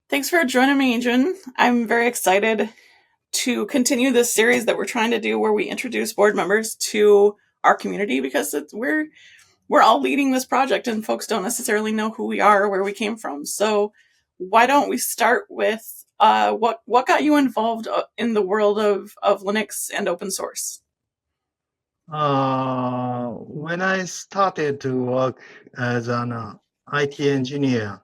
Thanks for joining me, Jun. I'm very excited to continue this series that we're trying to do where we introduce board members to our community because we're all leading this project and folks don't necessarily know who we are or where we came from. So why don't we start with what got you involved in the world of Linux and open source? When I started to work as an IT engineer,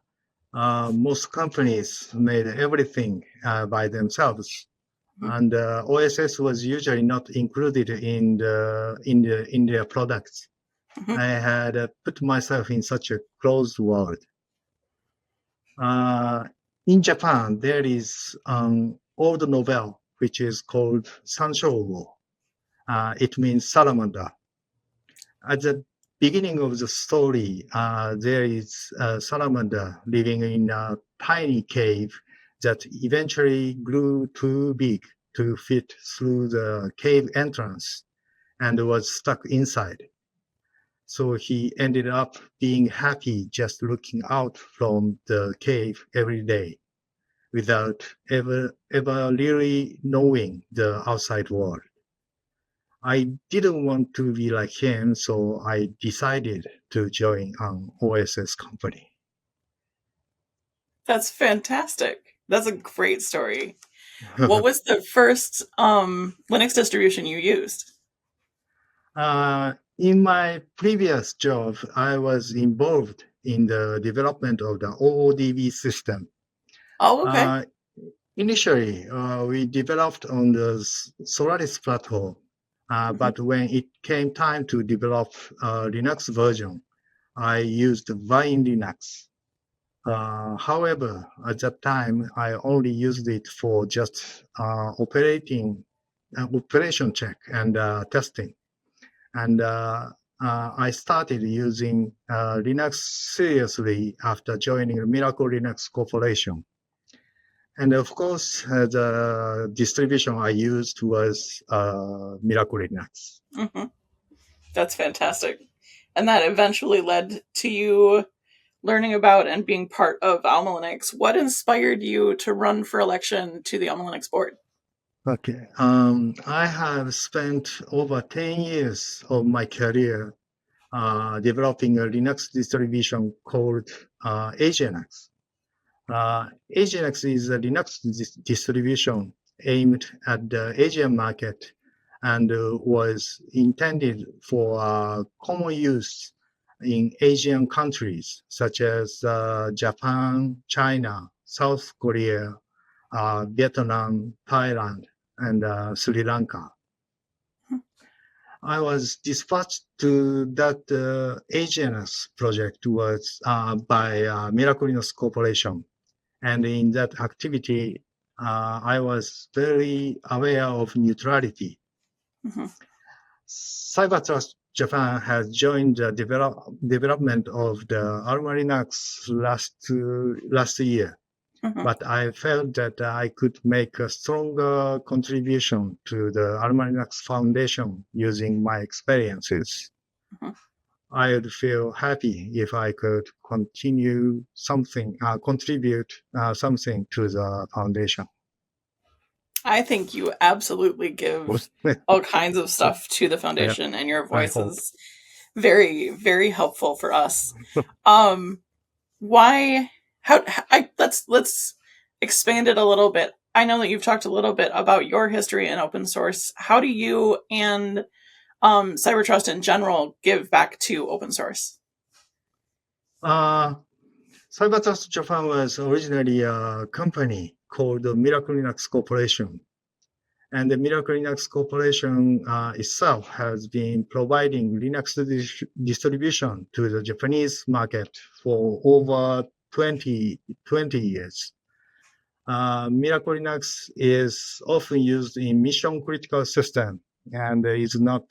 most companies made everything by themselves, Mhm. and OSS was usually not included in their products. Mhm. I had put myself in such a closed world. Uh, in Japan, there is an old novel which is called Sanshougo. It means salamander. At the beginning of the story, there is a salamander living in a tiny cave that eventually grew too big to fit through the cave entrance and was stuck inside. So he ended up being happy just looking out from the cave every day without ever really knowing the outside world. I didn't want to be like him, so I decided to join an OSS company. That's fantastic. That's a great story. What was the first Linux distribution you used? In my previous job, I was involved in the development of the OODB system. Oh, okay. Uh, Initially, we developed on the Solaris platform, Mhm. but when it came time to develop a Linux version, I used Vine Linux. However, at that time, I only used it for just operation check and testing. And I started using Linux seriously after joining Miracle Linux Corporation. And of course, the distribution I used was Miracle Linux. Mhm. That's fantastic. And that eventually led to you learning about and being part of AlmaLinux. What inspired you to run for election to the AlmaLinux board? Okay. I have spent over 10 years of my career developing a Linux distribution called AGNX. AGNX is a Linux distribution aimed at the Asian market and was intended for common use in Asian countries such as Japan, China, South Korea, Vietnam, Thailand, and Sri Lanka. I was dispatched to that AGNS project was by Miraculinous Corporation. And in that activity, I was very aware of neutrality. Mhm. Cybertrust Japan has joined the development of the AlmaLinux last year, Mhm. but I felt that I could make a stronger contribution to the AlmaLinux Foundation using my experiences. Mhm. I would feel happy if I could contribute something to the foundation. I think you absolutely give all kinds of stuff to the Yeah, foundation, and your I voice hope. is very, very helpful for us. Um, why? Let's expand it a little bit. I know that you've talked a little bit about your history in open source. How do you and Cybertrust in general give back to open source? Uh, Cybertrust Japan was originally a company called the Miracle Linux Corporation. And the Miracle Linux Corporation itself has been providing Linux distribution to the Japanese market for over 20 years. Miracle Linux is often used in mission critical system and is not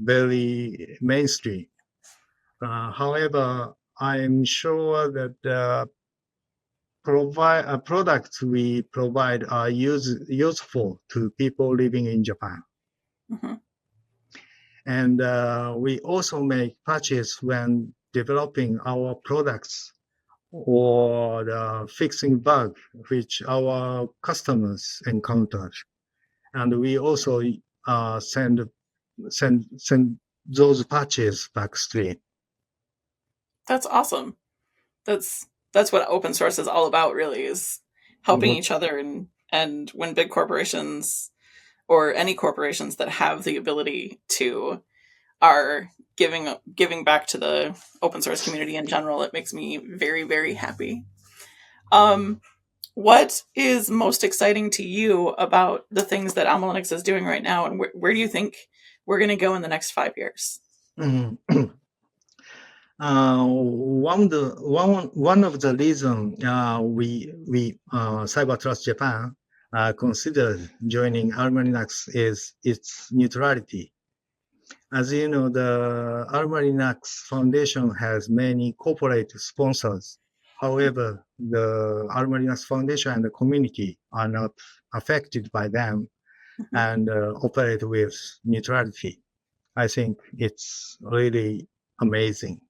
very mainstream. However, I'm sure that products we provide are useful to people living in Japan. Mhm. And we also make patches when developing our products or the fixing bug which our customers encountered. And we also send those patches backstream. That's awesome. That's what open source is all about, really, is helping each other. And when big corporations or any corporations that have the ability to are giving back to the open source community in general, it makes me very, very happy. What is most exciting to you about the things that AlmaLinux is doing right now, and where do you think we're going to go in the next 5 years? One of the reasons we Cybertrust Japan considered joining AlmaLinux is its neutrality. As you know, the AlmaLinux Foundation has many corporate sponsors. However, the AlmaLinux Foundation and the community are not affected by them and operate with neutrality. I think it's really amazing.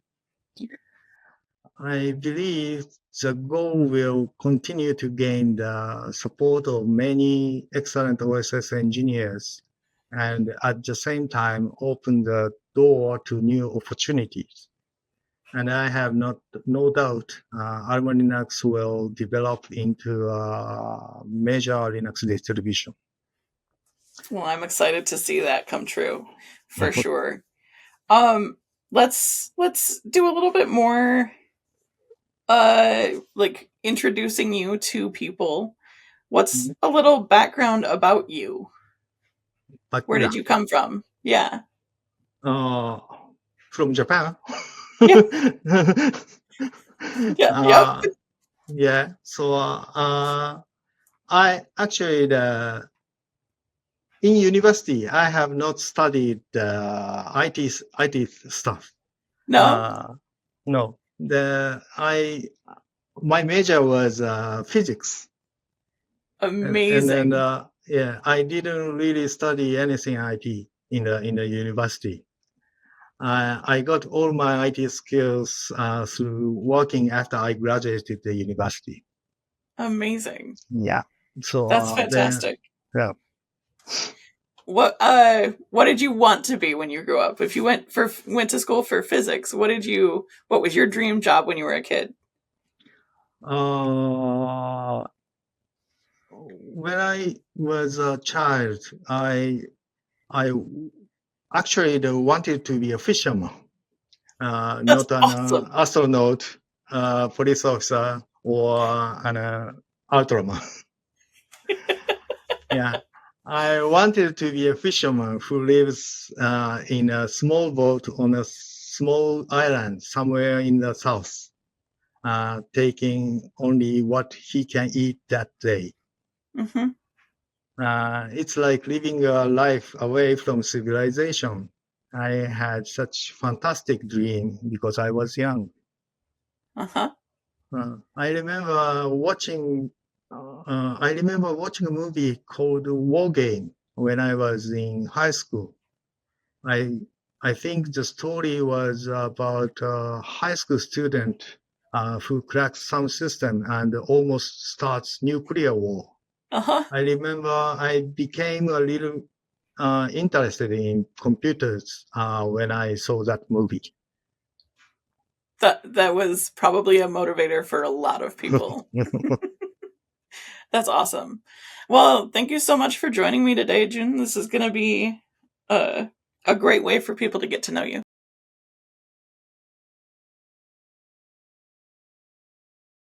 I believe the goal will continue to gain the support of many excellent OSS engineers and at the same time open the door to new opportunities. And I have no doubt AlmaLinux will develop into a major Linux distribution. Well, I'm excited to see that come true, for sure. Let's do a little bit more like introducing you to people. What's a little background about you? Where did you come from? Yeah. From Japan. Yeah. Yep. Yeah. So I actually in university I have not studied IT stuff. No. No. My major was physics. Amazing. And yeah, I didn't really study anything IT in the university. I got all my IT skills through working after I graduated the university. Amazing. Yeah. So That's fantastic. Yeah. What did you want to be when you grew up? If you went to school for physics, what was your dream job when you were a kid? When I was a child, I actually wanted to be a fisherman, That's not an awesome. astronaut, police officer, or an Ultraman. Yeah. I wanted to be a fisherman who lives in a small boat on a small island somewhere in the south, taking only what he can eat that day. Mm-hmm. It's like living a life away from civilization. I had such fantastic dream because I was young. Uh-huh. I remember watching a movie called War Game when I was in high school. I I think the story was about a high school student who cracks some system and almost starts nuclear war. Uh-huh. I remember I became a little interested in computers when I saw that movie. That was probably a motivator for a lot of people. That's awesome. Well, thank you so much for joining me today, Jun. This is going to be a great way for people to get to know you.